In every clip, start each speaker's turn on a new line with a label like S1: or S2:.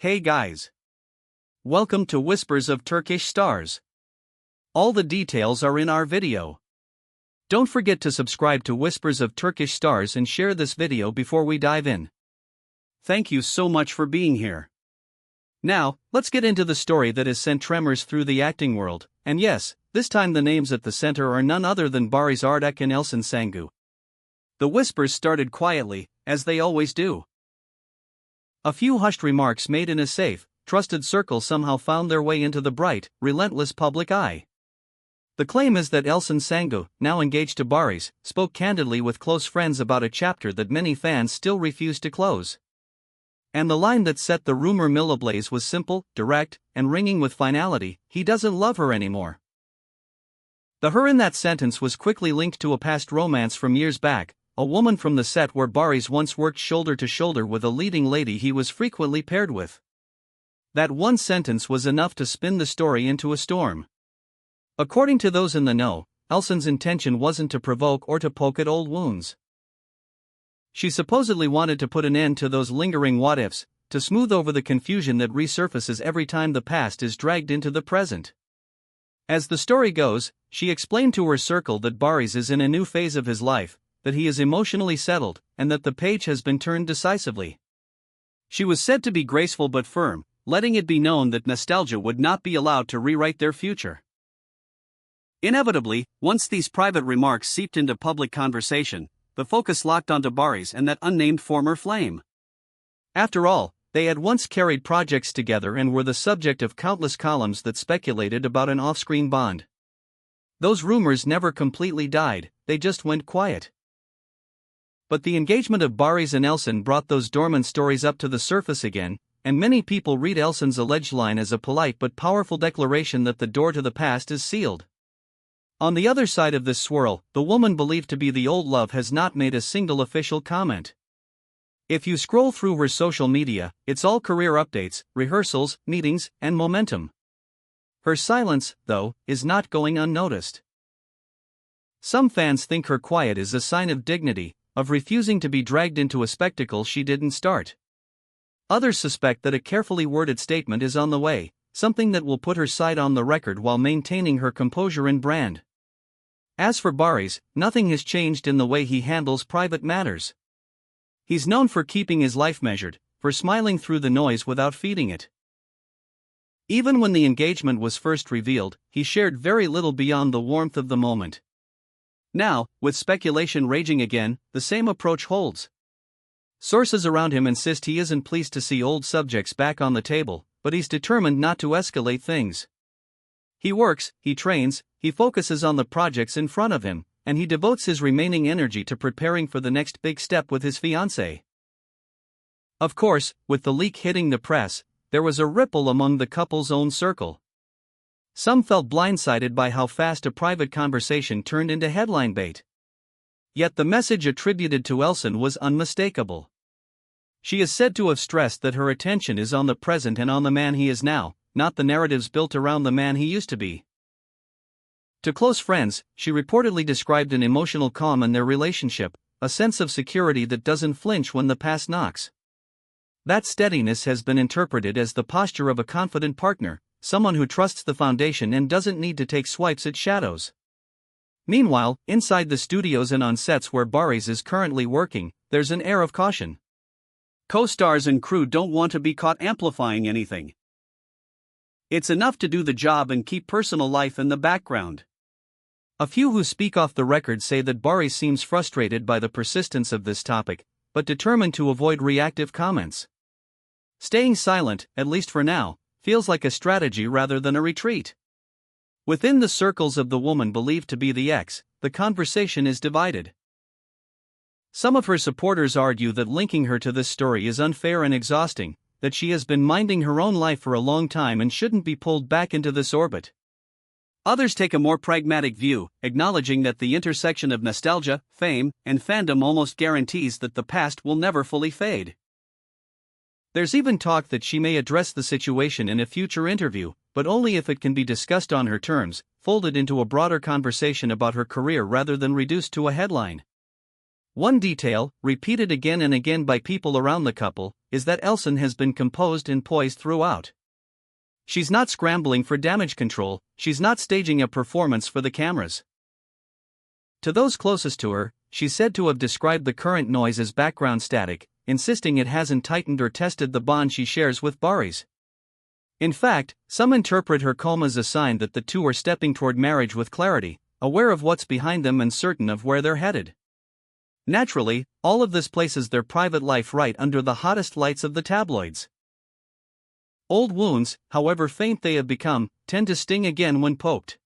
S1: Hey guys! Welcome to Whispers of Turkish Stars. All the details are in our video. Don't forget to subscribe to Whispers of Turkish Stars and share this video before we dive in. Thank you so much for being here. Now, let's get into the story that has sent tremors through the acting world, and yes, this time the names at the center are none other than Barış Arduç and Elçin Sangu. The whispers started quietly, as they always do. A few hushed remarks made in a safe, trusted circle somehow found their way into the bright, relentless public eye. The claim is that Elçin Sangu, now engaged to Barış, spoke candidly with close friends about a chapter that many fans still refuse to close. And the line that set the rumor mill ablaze was simple, direct, and ringing with finality: he doesn't love her anymore. The her in that sentence was quickly linked to a past romance from years back, a woman from the set where Barış once worked shoulder to shoulder with a leading lady he was frequently paired with. That one sentence was enough to spin the story into a storm. According to those in the know, Elçin's intention wasn't to provoke or to poke at old wounds. She supposedly wanted to put an end to those lingering what-ifs, to smooth over the confusion that resurfaces every time the past is dragged into the present. As the story goes, she explained to her circle that Barış is in a new phase of his life, that he is emotionally settled, and that the page has been turned decisively. She was said to be graceful but firm, letting it be known that nostalgia would not be allowed to rewrite their future. Inevitably, once these private remarks seeped into public conversation, the focus locked onto Barış and that unnamed former flame. After all, they had once carried projects together and were the subject of countless columns that speculated about an off-screen bond. Those rumors never completely died, they just went quiet. But the engagement of Barış and Elçin brought those dormant stories up to the surface again, and many people read Elçin's alleged line as a polite but powerful declaration that the door to the past is sealed. On the other side of this swirl, the woman believed to be the old love has not made a single official comment. If you scroll through her social media, it's all career updates, rehearsals, meetings, and momentum. Her silence, though, is not going unnoticed. Some fans think her quiet is a sign of dignity, of refusing to be dragged into a spectacle she didn't start. Others suspect that a carefully worded statement is on the way, something that will put her side on the record while maintaining her composure and brand. As for Barış, nothing has changed in the way he handles private matters. He's known for keeping his life measured, for smiling through the noise without feeding it. Even when the engagement was first revealed, he shared very little beyond the warmth of the moment. Now, with speculation raging again, the same approach holds. Sources around him insist he isn't pleased to see old subjects back on the table, but he's determined not to escalate things. He works, he trains, he focuses on the projects in front of him, and he devotes his remaining energy to preparing for the next big step with his fiancée. Of course, with the leak hitting the press, there was a ripple among the couple's own circle. Some felt blindsided by how fast a private conversation turned into headline bait. Yet the message attributed to Elçin was unmistakable. She is said to have stressed that her attention is on the present and on the man he is now, not the narratives built around the man he used to be. To close friends, she reportedly described an emotional calm in their relationship, a sense of security that doesn't flinch when the past knocks. That steadiness has been interpreted as the posture of a confident partner, someone who trusts the foundation and doesn't need to take swipes at shadows. Meanwhile, inside the studios and on sets where Barış is currently working, there's an air of caution. Co-stars and crew don't want to be caught amplifying anything. It's enough to do the job and keep personal life in the background. A few who speak off the record say that Barış seems frustrated by the persistence of this topic, but determined to avoid reactive comments. Staying silent, at least for now, feels like a strategy rather than a retreat. Within the circles of the woman believed to be the ex, the conversation is divided. Some of her supporters argue that linking her to this story is unfair and exhausting, that she has been minding her own life for a long time and shouldn't be pulled back into this orbit. Others take a more pragmatic view, acknowledging that the intersection of nostalgia, fame, and fandom almost guarantees that the past will never fully fade. There's even talk that she may address the situation in a future interview, but only if it can be discussed on her terms, folded into a broader conversation about her career rather than reduced to a headline. One detail, repeated again and again by people around the couple, is that Elçin has been composed and poised throughout. She's not scrambling for damage control, she's not staging a performance for the cameras. To those closest to her, she's said to have described the current noise as background static, insisting it hasn't tightened or tested the bond she shares with Barış. In fact, some interpret her calm as a sign that the two are stepping toward marriage with clarity, aware of what's behind them and certain of where they're headed. Naturally, all of this places their private life right under the hottest lights of the tabloids. Old wounds, however faint they have become, tend to sting again when poked.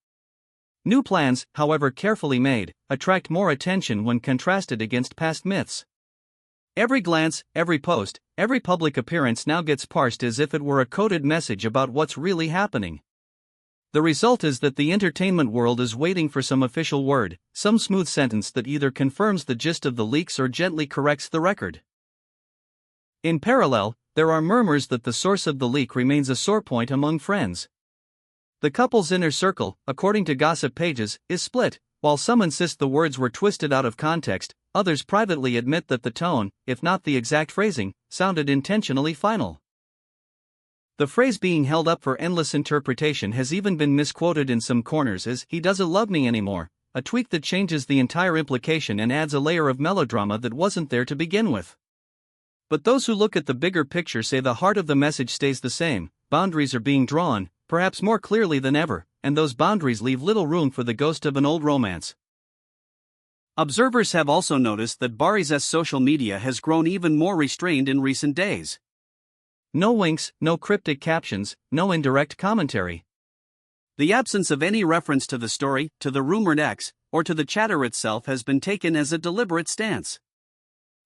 S1: New plans, however carefully made, attract more attention when contrasted against past myths. Every glance, every post, every public appearance now gets parsed as if it were a coded message about what's really happening. The result is that the entertainment world is waiting for some official word, some smooth sentence that either confirms the gist of the leaks or gently corrects the record. In parallel, there are murmurs that the source of the leak remains a sore point among friends. The couple's inner circle, according to gossip pages, is split. While some insist the words were twisted out of context, others privately admit that the tone, if not the exact phrasing, sounded intentionally final. The phrase being held up for endless interpretation has even been misquoted in some corners as "he doesn't love me anymore," a tweak that changes the entire implication and adds a layer of melodrama that wasn't there to begin with. But those who look at the bigger picture say the heart of the message stays the same: boundaries are being drawn, perhaps more clearly than ever, and those boundaries leave little room for the ghost of an old romance. Observers have also noticed that Barış's social media has grown even more restrained in recent days. No winks, no cryptic captions, no indirect commentary. The absence of any reference to the story, to the rumored ex, or to the chatter itself has been taken as a deliberate stance.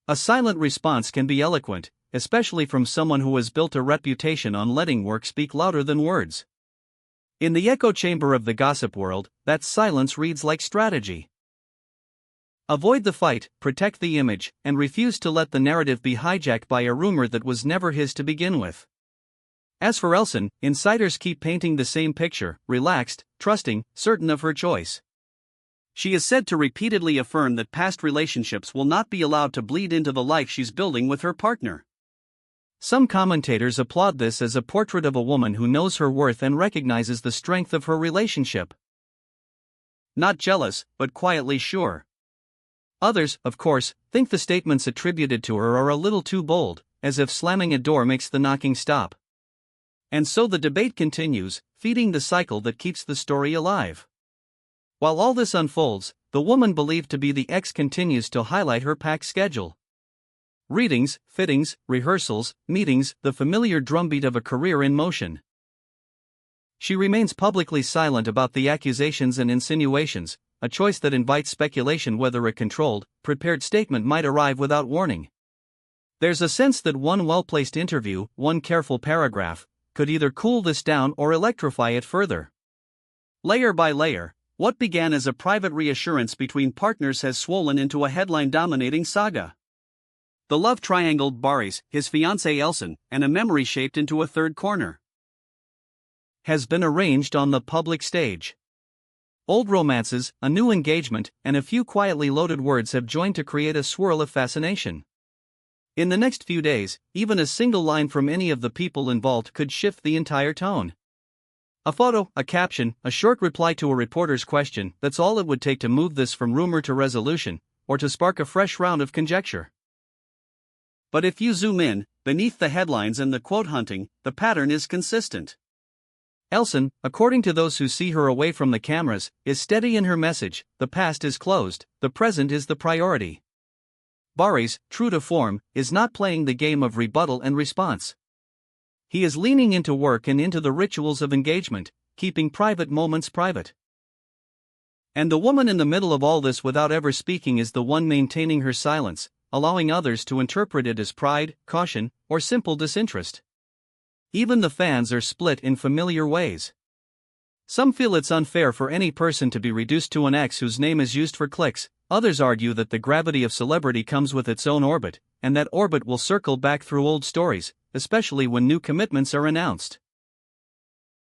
S1: A silent response can be eloquent, especially from someone who has built a reputation on letting work speak louder than words. In the echo chamber of the gossip world, that silence reads like strategy. Avoid the fight, protect the image, and refuse to let the narrative be hijacked by a rumor that was never his to begin with. As for Elçin, insiders keep painting the same picture: relaxed, trusting, certain of her choice. She is said to repeatedly affirm that past relationships will not be allowed to bleed into the life she's building with her partner. Some commentators applaud this as a portrait of a woman who knows her worth and recognizes the strength of her relationship. Not jealous, but quietly sure. Others, of course, think the statements attributed to her are a little too bold, as if slamming a door makes the knocking stop. And so the debate continues, feeding the cycle that keeps the story alive. While all this unfolds, the woman believed to be the ex continues to highlight her packed schedule. Readings, fittings, rehearsals, meetings, the familiar drumbeat of a career in motion. She remains publicly silent about the accusations and insinuations, a choice that invites speculation whether a controlled, prepared statement might arrive without warning. There's a sense that one well-placed interview, one careful paragraph, could either cool this down or electrify it further. Layer by layer, what began as a private reassurance between partners has swollen into a headline-dominating saga. The love triangle Barış, his fiancée Elçin, and a memory shaped into a third corner has been arranged on the public stage. Old romances, a new engagement, and a few quietly loaded words have joined to create a swirl of fascination. In the next few days, even a single line from any of the people involved could shift the entire tone. A photo, a caption, a short reply to a reporter's question, that's all it would take to move this from rumor to resolution, or to spark a fresh round of conjecture. But if you zoom in, beneath the headlines and the quote hunting, the pattern is consistent. Elçin, according to those who see her away from the cameras, is steady in her message: the past is closed, the present is the priority. Barış, true to form, is not playing the game of rebuttal and response. He is leaning into work and into the rituals of engagement, keeping private moments private. And the woman in the middle of all this without ever speaking is the one maintaining her silence, allowing others to interpret it as pride, caution, or simple disinterest. Even the fans are split in familiar ways. Some feel it's unfair for any person to be reduced to an ex whose name is used for clicks, others argue that the gravity of celebrity comes with its own orbit, and that orbit will circle back through old stories, especially when new commitments are announced.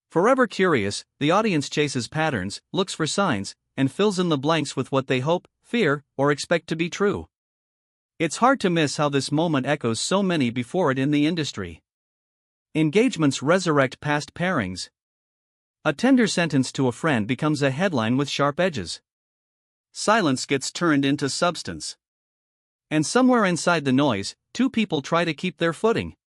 S1: Forever curious, the audience chases patterns, looks for signs, and fills in the blanks with what they hope, fear, or expect to be true. It's hard to miss how this moment echoes so many before it in the industry. Engagements resurrect past pairings. A tender sentence to a friend becomes a headline with sharp edges. Silence gets turned into substance. And somewhere inside the noise, two people try to keep their footing.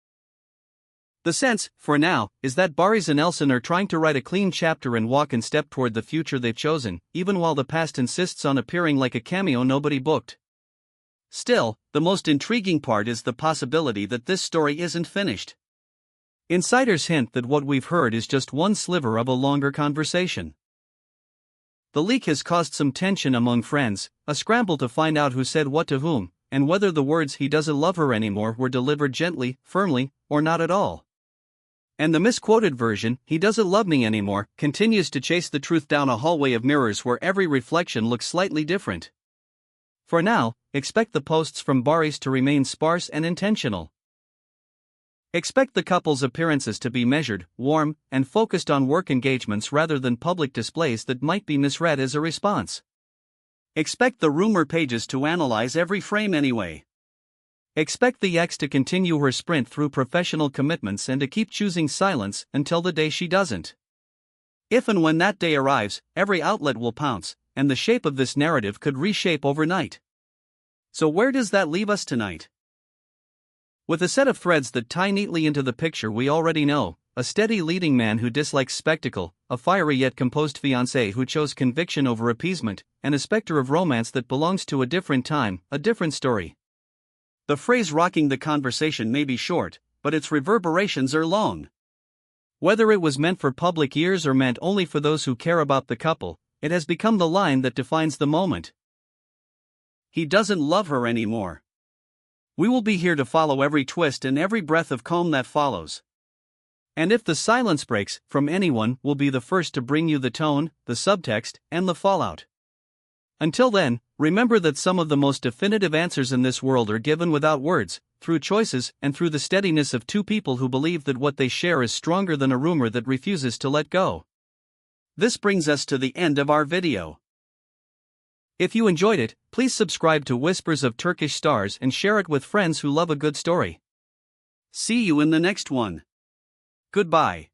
S1: The sense, for now, is that Barış and Elçin are trying to write a clean chapter and walk in step toward the future they've chosen, even while the past insists on appearing like a cameo nobody booked. Still, the most intriguing part is the possibility that this story isn't finished. Insiders hint that what we've heard is just one sliver of a longer conversation. The leak has caused some tension among friends, a scramble to find out who said what to whom, and whether the words "he doesn't love her anymore" were delivered gently, firmly, or not at all. And the misquoted version, "he doesn't love me anymore," continues to chase the truth down a hallway of mirrors where every reflection looks slightly different. For now, expect the posts from Barış to remain sparse and intentional. Expect the couple's appearances to be measured, warm, and focused on work engagements rather than public displays that might be misread as a response. Expect the rumor pages to analyze every frame anyway. Expect the ex to continue her sprint through professional commitments and to keep choosing silence until the day she doesn't. If and when that day arrives, every outlet will pounce, and the shape of this narrative could reshape overnight. So where does that leave us tonight? With a set of threads that tie neatly into the picture we already know, a steady leading man who dislikes spectacle, a fiery yet composed fiancé who chose conviction over appeasement, and a specter of romance that belongs to a different time, a different story. The phrase rocking the conversation may be short, but its reverberations are long. Whether it was meant for public ears or meant only for those who care about the couple, it has become the line that defines the moment. He doesn't love her anymore. We will be here to follow every twist and every breath of calm that follows. And if the silence breaks from anyone, we'll be the first to bring you the tone, the subtext, and the fallout. Until then, remember that some of the most definitive answers in this world are given without words, through choices, and through the steadiness of two people who believe that what they share is stronger than a rumor that refuses to let go. This brings us to the end of our video. If you enjoyed it, please subscribe to Whispers of Turkish Stars and share it with friends who love a good story. See you in the next one. Goodbye.